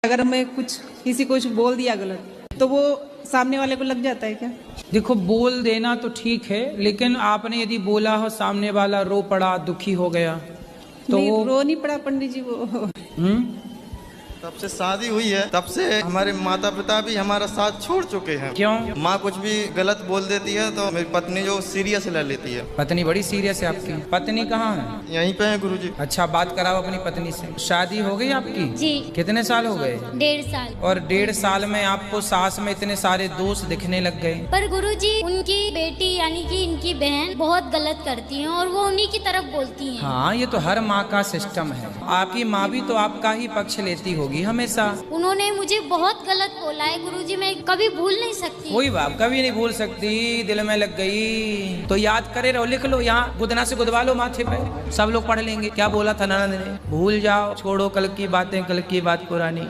अगर मैं कुछ किसी को कुछ बोल दिया गलत तो वो सामने वाले को लग जाता है क्या? देखो, बोल देना तो ठीक है, लेकिन आपने यदि बोला हो, सामने वाला रो पड़ा, दुखी हो गया, तो नहीं, वो रो नहीं पड़ा पंडित जी वो। तब से शादी हुई है, तब से हमारे माता पिता भी हमारा साथ छोड़ चुके हैं। क्यों? माँ कुछ भी गलत बोल देती है तो मेरी पत्नी जो सीरियस ले लेती है। पत्नी बड़ी सीरियस है आपकी? पत्नी कहाँ है? यहीं पे है गुरुजी। अच्छा, बात कराओ अपनी पत्नी से। शादी हो गई आपकी? जी। कितने साल हो गए? 1.5 साल। और 1.5 साल में आपको सास में इतने सारे दोष दिखने लग गए? पर गुरुजी, उनकी बेटी यानी कि इनकी बहन बहुत गलत करती है और वो उन्हीं की तरफ बोलती है। हाँ, ये तो हर माँ का सिस्टम है। आपकी माँ भी तो आपका ही पक्ष लेती होगी हमेशा। उन्होंने मुझे बहुत गलत बोला है गुरुजी, मैं कभी भूल नहीं सकती। कोई बात कभी नहीं भूल सकती, दिल में लग गई तो याद करे रहो, लिख लो, यहाँ गुदना से गुदवा लो माथे पे, सब लोग पढ़ लेंगे। क्या बोला था ननद ने? भूल जाओ, छोड़ो कल की बातें, कल की बात पुरानी,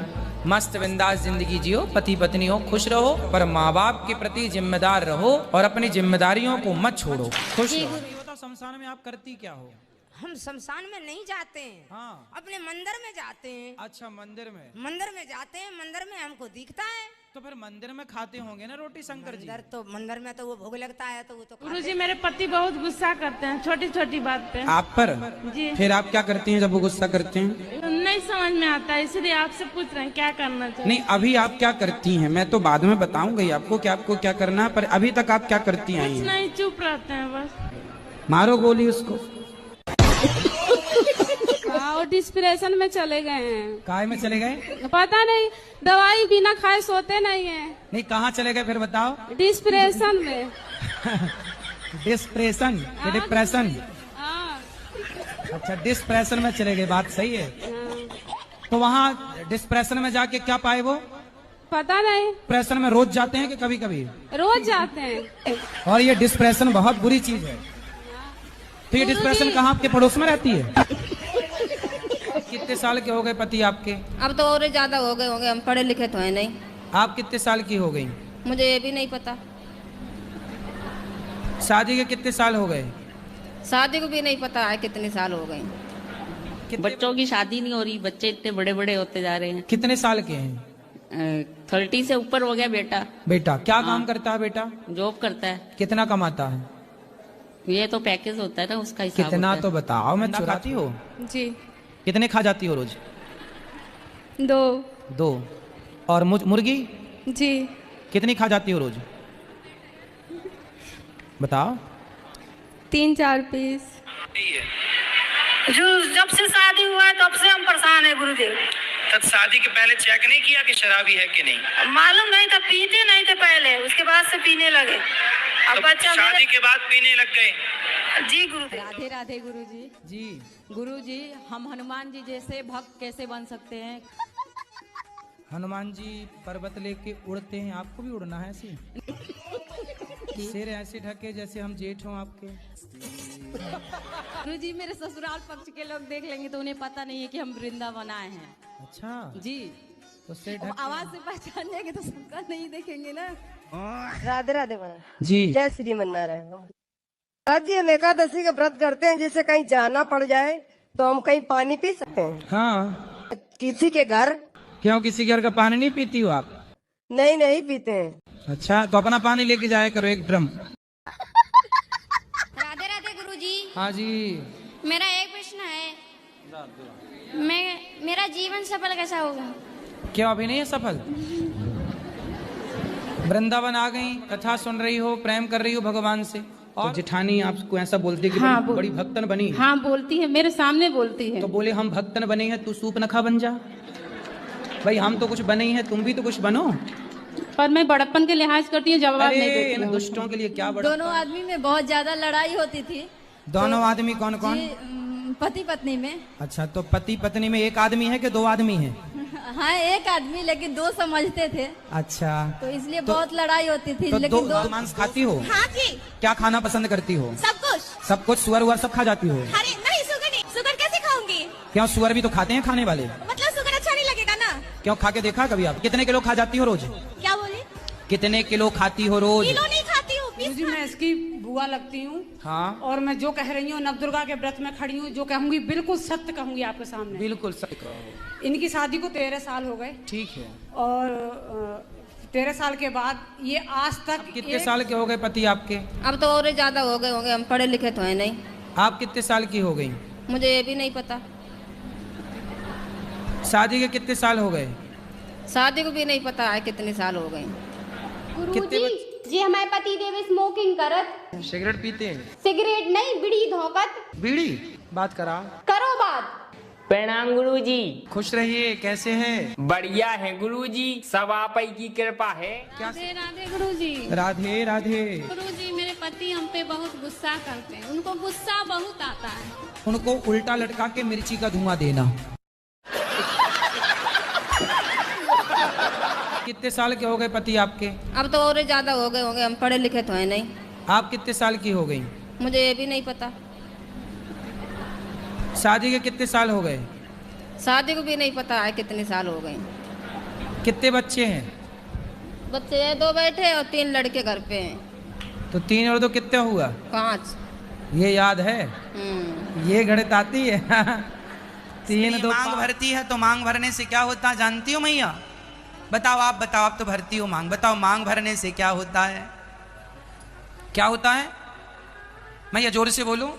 मस्त बिंदास जिंदगी जियो, पति पत्नी हो, खुश रहो, पर माँ बाप के प्रति जिम्मेदार रहो और अपनी जिम्मेदारियों को मत छोड़ो, खुश रहो। शमशान में आप करती क्या हो? हम शमशान में नहीं जाते हैं। हाँ। अपने मंदिर में जाते हैं। अच्छा, मंदिर में? मंदिर में जाते हैं, मंदिर में हमको दिखता है तो फिर मंदिर में खाते होंगे ना रोटी शंकर जी? मंदिर में तो वो भोग लगता है तो वो तो गुरुजी, मेरे पति बहुत गुस्सा करते हैं छोटी छोटी बात पे। आप पर? जी। फिर आप क्या करती हैं जब वो गुस्सा करते हैं? नहीं समझ में आता है, इसलिए आपसे पूछ रहे हैं क्या करना चाहिए। नहीं, अभी आप क्या करती हैं? मैं तो बाद में बताऊंगा ही आपको कि आपको क्या करना है, पर अभी तक आप क्या करती आई कुछ हैं? नहीं, चुप रहते हैं बस। मारो गोली उसको। और डिस्प्रेशन में चले गए हैं। काय में चले गए? पता नहीं, दवाई बिना खाए सोते नहीं है। नहीं, कहाँ चले गए फिर बताओ? डिस्प्रेशन में। डिस्प्रेशन या डिप्रेशन? हाँ। अच्छा, डिस्प्रेशन में चले गए, बात सही है। तो वहाँ डिस्प्रेशन में जाके क्या पाए वो? पता नहीं। डिप्रेशन में रोज जाते हैं कि कभी कभी? रोज जाते हैं। और ये डिस्प्रेशन बहुत बुरी चीज है। तो ये डिस्प्रेशन कहाँ आपके पड़ोस में रहती है? कितने साल के हो गए पति आपके? अब तो और ज्यादा हो गए होंगे, हम पढ़े लिखे तो है नहीं। आप कितने साल की हो गई? मुझे ये भी नहीं पता। शादी के कितने साल हो गए? शादी को भी नहीं पता है कितने साल हो गए। बच्चों की शादी नहीं हो रही, बच्चे इतने बड़े बड़े होते जा रहे हैं। कितने साल के हैं? 30 से ऊपर हो गया बेटा। बेटा क्या काम करता है बेटा? जॉब करता है। कितना कमाता है? ये तो पैकेज होता है ना, उसका हिसाब कितना होता है। तो बताओ। मैं चुराती हो? जी। कितने खा जाती हो रोज? 2। और मुर्गी? जी। कितनी खा जाती हो रोज बताओ? 3-4 पीस। जो जब से शादी हुआ है तब से हम परेशान है गुरुजी। तब शादी के पहले चेक नहीं किया कि शराबी है कि नहीं? मालूम नहीं था, पीते नहीं थे पहले, उसके बाद से पीने लगे। अब बच्चा शादी के बाद पीने लग गए? जी गुरुजी। राधे राधे गुरुजी। जी। गुरुजी, हम हनुमान जी जैसे भक्त कैसे बन सकते हैं? हनुमान जी पर्वत लेके उड़ते हैं, आपको भी उड़ना है ऐसे? सिर ऐसे ढके जैसे हम जेठ हों आपके। गुरुजी, मेरे ससुराल पक्ष के लोग देख लेंगे तो उन्हें पता नहीं है कि हम वृंदावन आए हैं। अच्छा जी। तो सिर ढक आवाज से पहचान जाएंगे तो सबका नहीं देखेंगे ना। राधे राधे जी। जय श्रीमन्नारायण। आज हम एकादशी का व्रत करते हैं, जिससे कहीं जाना पड़ जाए तो हम कहीं पानी पी सकते हैं। हाँ। किसी के घर? क्यों, किसी घर का पानी नहीं पीती हो आप? नहीं पीते हैं। अच्छा, तो अपना पानी लेके जाया करो एक ड्रम। राधे राधे गुरुजी। हाँ जी। मेरा एक प्रश्न है, मेरा जीवन सफल कैसा होगा? क्यों अभी नहीं है सफल? वृंदावन आ गई, कथा सुन रही हो, प्रेम कर रही हो भगवान से, और तो जिठानी आपको ऐसा बोलती कि हाँ, बड़ी भक्तन बनी। हाँ बोलती है, मेरे सामने बोलती है। तो बोले हम भक्तन बने हैं, तू सूप नखा बन जा। भाई हम तो कुछ बने ही हैं, तुम भी तो कुछ बनो। पर मैं बड़प्पन के लिहाज करती हूँ, जवाब नहीं देती इन हूँ। दुष्टों के लिए क्या बड़ा? दोनों आदमी में बहुत ज्यादा लड़ाई होती थी। दोनों आदमी कौन कौन? पति पत्नी में। अच्छा, तो पति पत्नी में एक आदमी है कि 2 आदमी है? हाँ, एक आदमी, लेकिन 2 समझते थे। अच्छा, तो इसलिए बहुत लड़ाई होती थी। तो लेकिन 2 मांस खाती हो? हाँ जी। क्या खाना पसंद करती हो? सब कुछ। सब कुछ? सुअर उअर सब खा जाती हो? अरे नहीं, सुगर कैसे खाऊंगी? क्यों, सुअर भी तो खाते हैं खाने वाले। मतलब सुगर अच्छा नहीं लगेगा ना? क्यों, खा के देखा कभी आप? कितने किलो खा जाती हो रोज? क्या बोले? कितने किलो खाती हो रोज? किलो नहीं खाती हूँ, गुरुजी, मैं इसकी बुआ लगती हूँ। हाँ। और मैं जो कह रही हूँ, नवदुर्गा के व्रत में खड़ी हूँ, जो कहूँगी बिल्कुल सत्य कहूँगी आपके सामने। बिल्कुल सही कहो। इनकी शादी को 13 साल हो गए। ठीक है। और 13 साल के बाद ये आज तक कितने साल के हो गए पति आपके? अब तो और ज्यादा हो गए होंगे, हम पढ़े लिखे तो है नहीं। आप कितने साल की हो गई? मुझे ये भी नहीं पता। शादी के कितने साल हो गए? शादी को भी नहीं पता है कितने साल हो गए। कितने जी हमारे पति देव स्मोकिंग करत, सिगरेट पीते हैं? सिगरेट नहीं, बीड़ी धोकत। बीड़ी? बात करा करो बात। प्रणाम गुरुजी। खुश रहिए, कैसे हैं? बढ़िया है गुरुजी, सब आप ही की कृपा है। राधे राधे गुरुजी। राधे राधे। गुरुजी मेरे पति हम पे बहुत गुस्सा करते हैं, उनको गुस्सा बहुत आता है। उनको उल्टा लटका के मिर्ची का धुआं देना। कितने साल के हो गए पति आपके? अब तो और ज्यादा हो गए होंगे, हम पढ़े लिखे तो है नहीं। आप कितने साल की हो गई? मुझे ये भी नहीं पता। शादी के कितने साल हो गए? शादी को भी नहीं पता है कितने साल हो गए। कितने बच्चे हैं? बच्चे 2 बैठे और 3 लड़के घर पे हैं। तो 3 और 2 कितने हुआ? 5। ये याद है? ये गणित आती है? 3 2 मांग भरती है तो मांग भरने से क्या होता है जानती हो मैया? बताओ, आप तो भरती हो मांग। बताओ मांग भरने से क्या होता है? क्या होता है मैया? जोर से बोलो।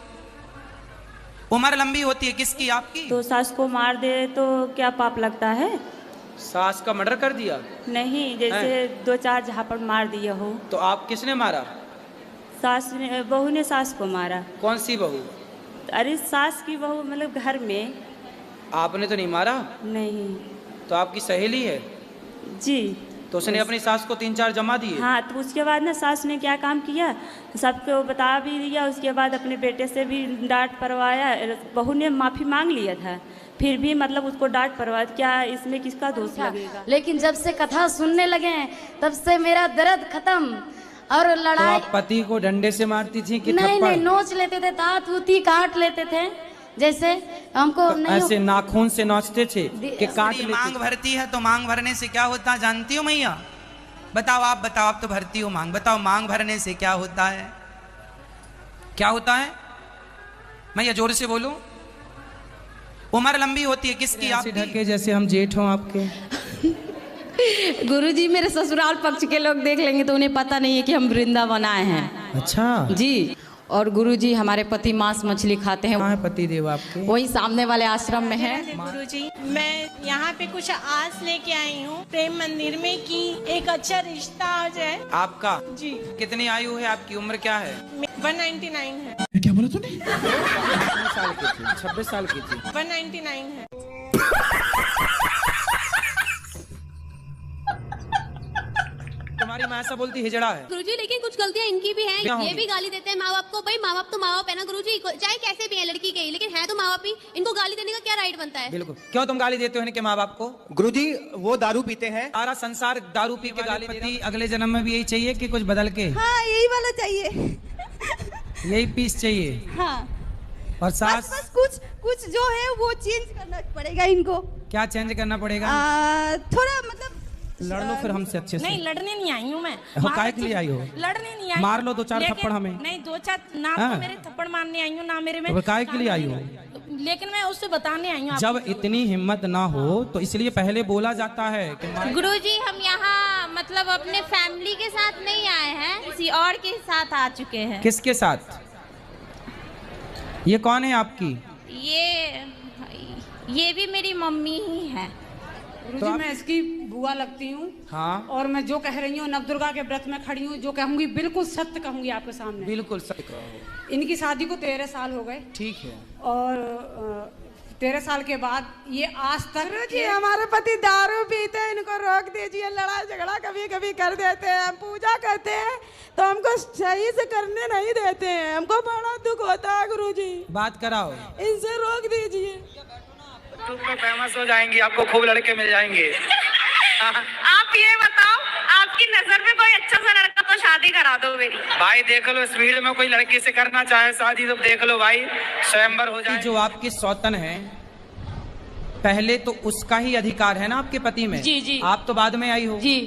उम्र लंबी होती है किसकी? आपकी। तो सास को मार दे तो क्या पाप लगता है? सास का मर्डर कर दिया? नहीं, जैसे 2-4 झापड़ मार दिया हो। तो आप किसने मारा? सास ने, बहू ने सास को मारा। कौन सी बहू? अरे सास की बहू, मतलब घर में। आपने तो नहीं मारा? नहीं। तो आपकी सहेली है? जी। तो उसने अपनी सास को 3-4 जमा दिए? हाँ, तो उसके बाद ना सास ने क्या काम किया, सबको बता भी दिया। उसके बाद अपने बेटे से भी डांट पड़वाया। बहू ने माफ़ी मांग लिया था, फिर भी मतलब उसको डांट पड़वा। क्या इसमें किसका दोष लगेगा? लेकिन जब से कथा सुनने लगे हैं तब से मेरा दर्द खत्म। और तो लड़ाई आप पति को डंडे से मारती थी कि नहीं, थप्पड़? नहीं, नोच लेते थे, दांत उती काट लेते थे। जैसे हमको तो नहीं ऐसे नाखून से नोचते थे कि काट लेते? मांग भरती है तो मांग भरने से क्या होता है जानती हो मैया? बताओ, आप तो भरती हो मांग। बताओ मांग भरने से क्या होता है? क्या होता है मैया? जोर से बोलो। उम्र लंबी होती है किसकी? आपकी। ढके जैसे हम जेठ हों आपके। गुरुजी मेरे ससुराल पक्ष के लोग देख लेंगे तो उन्हें पता नहीं है कि हम वृंदावन आए हैं। अच्छा जी। और गुरुजी हमारे पति मांस मछली खाते हैं। कहाँ है पति देव आपके? वही सामने वाले आश्रम में है। गुरुजी मैं यहाँ पे कुछ आस लेके आई हूँ प्रेम मंदिर में कि एक अच्छा रिश्ता आ जाए। आपका? जी। कितनी आयु है आपकी? उम्र क्या है? 199 है। क्या बोला तूने? 26 साल की थी। 26 साल की थी। 199 है। तुम्हारी माँ ऐसा बोलती हिजड़ा है। गुरुजी लेकिन कुछ गलतियाँ इनकी भी हैं। क्या ये होंगी? भी गाली देते हैं माँ बाप को। भाई माँ बाप तो माँ बाप है ना गुरुजी, चाहे कैसे भी है लड़की के ही, लेकिन है तो माँ बाप ही। इनको गाली देने का क्या राइट बनता है? बिल्कुल। क्यों तुम गाली देते हो इनके माँ बाप को? गुरुजी वो दारू पीते हैं। सारा संसार दारू पी के गाली देती। अगले जन्म में भी यही चाहिए कि कुछ बदल के? हाँ, यही वाला चाहिए। यही पीस चाहिए। हाँ। और सास बस कुछ जो है वो चेंज करना पड़ेगा इनको। क्या चेंज करना पड़ेगा? थोड़ा मतलब लड़ लो फिर हमसे अच्छे से। नहीं, लड़ने नहीं आई हूँ मैं। काहे के लिए आई हो? लड़ने नहीं आई। मार लो 2-4 थप्पड़ हमें। नहीं, 2-4 ना हाँ। तो मेरे थप्पड़ मारने आई हूँ ना मेरे में। तो काहे के लिए आई हो? लेकिन मैं उससे बताने आई हूँ। जब इतनी हिम्मत ना हो तो इसलिए पहले बोला जाता है कि गुरुजी हम यहाँ मतलब अपने फैमिली के साथ नहीं आए हैं, किसी और के साथ आ चुके हैं। किसके साथ? ये कौन है आपकी? ये भी मेरी मम्मी ही है। गुरुजी मैं इसकी बुआ लगती हूँ। हाँ। और मैं जो कह रही हूँ नवदुर्गा के व्रत में खड़ी हूँ, जो कहूँगी बिल्कुल सत्य कहूँगी आपके सामने। बिल्कुल सत्य कहो। इनकी शादी को 13 साल हो गए। ठीक है। और 13 साल के बाद ये आज तक जी हमारे पति दारू पीते हैं, इनको रोक दीजिए। लड़ाई झगड़ा कभी कभी कर देते हैं। हम पूजा करते हैं तो हमको सही से करने नहीं देते हैं। हमको बड़ा दुख होता है गुरुजी। बात कराओ। इनसे रोक दीजिए। तुम फेमस हो जाएंगी, आपको खूब लड़के मिल जाएंगे। आप ये बताओ, आपकी नजर में कोई अच्छा सा लड़का तो शादी करा दो मेरी। भाई देख लो, इस भीड़ में कोई लड़की से करना चाहे शादी तो देख लो भाई, स्वयंवर हो जाए। जो आपकी सौतन है पहले तो उसका ही अधिकार है ना आपके पति में। जी जी। आप तो बाद में आई हो। जी।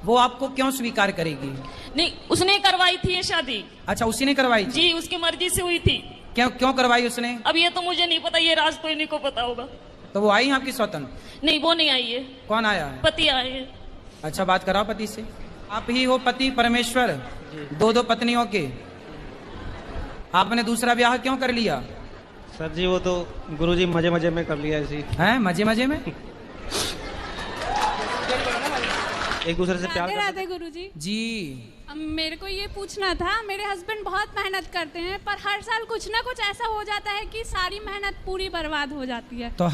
वो आपको क्यों स्वीकार करेगी? नहीं, उसने करवाई थी ये शादी। अच्छा, उसी ने करवाई थी? जी, उसकी मर्जी से हुई थी। क्यों करवाई उसने? अब ये तो मुझे नहीं पता, ये राज तो इन्हीं को पता होगा। तो वो आई आपकी सौतन? नहीं, वो नहीं आई है। कौन आया है? पति आए हैं। अच्छा, बात कराओ पति से। आप ही हो पति परमेश्वर, दो पत्नियों के। आपने दूसरा ब्याह क्यों कर लिया? सर जी वो तो गुरुजी मजे मजे में कर लिया ऐसी। हैं मजे मजे में? एक दूसरे से प्यार राधे गुरुजी। जी मेरे को ये पूछना था, मेरे हस्बैंड बहुत मेहनत करते हैं पर हर साल कुछ ना कुछ ऐसा हो जाता है कि सारी मेहनत पूरी बर्बाद हो जाती है। तो